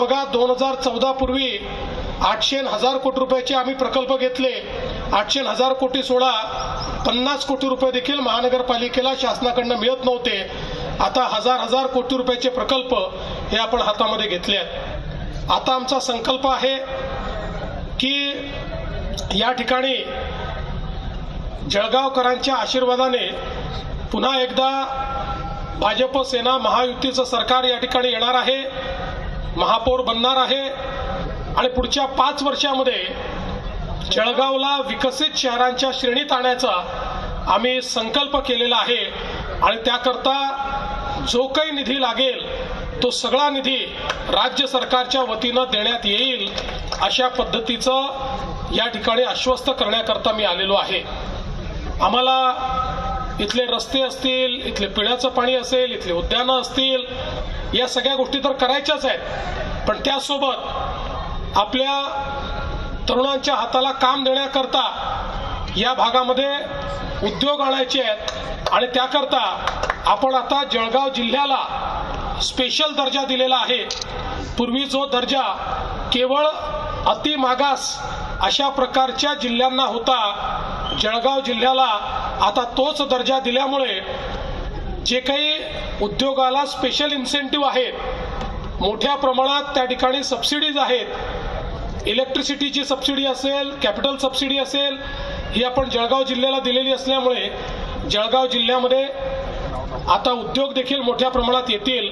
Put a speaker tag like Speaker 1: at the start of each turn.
Speaker 1: बघा 2014 पूर्वी 800,000 कोटी रुपयाचे आम्ही प्रकल्प घेतले. 800,000 कोटी सोडा 50 कोटी रुपये देखील महानगरपालिकेला शासनाकडून मिळत नव्हते. आता हजार कोटी रुपयाचे प्रकल्प हे आपण हातामध्ये घेतले आहेत. आता आमचा संकल्प आहे की या ठिकाणी जळगावकरांच्या आशीर्वादाने पुन्हा एकदा भाजप सेना महायुतीचं सरकार या ठिकाणी येणार आहे, महापौर बनणार आहे आणि पुढच्या 5 वर्षामध्ये जळगावला विकसित शहरांच्या श्रेणीत आणायचा आम्ही संकल्प केलेला आहे. आणि त्याकरता जो काही निधी लागेल तो सगळा निधी राज्य सरकारच्या वतीनं देण्यात येईल अशा पद्धतीचं या ठिकाणी आश्वस्त करण्याकरता मी आलेलो आहे. आम्हाला इथले रस्ते असतील, इथले पिण्याचं पाणी असेल, इथले उद्यानं असतील, या सगळ्या गोष्टी तर करायच्याच आहेत. पण त्यासोबत आपल्या तरुणांच्या हाताला काम देण्याकरता या भागामध्ये उद्योग आणायचे आहेत. आणि त्याकरता आपण आता जळगाव जिल्ह्याला स्पेशल दर्जा दिलेला आहे. पूर्वी जो दर्जा केवळ अतिमागास अशा प्रकारच्या जिल्ह्यांना होता, जळगाव जिल्ह्याला आता तोच दर्जा दिल्यामुळे जे काही उद्योगाला स्पेशल इन्सेंटिव्ह आहेत, मोठ्या प्रमाणात त्या ठिकाणी सबसिडीज आहेत, इलेक्ट्रिसिटीची सबसिडी असेल, कॅपिटल सबसिडी असेल, ही आपण जळगाव जिल्ह्याला दिलेली असल्यामुळे जळगाव जिल्ह्यामध्ये आता उद्योग देखील मोठ्या प्रमाणात येतील.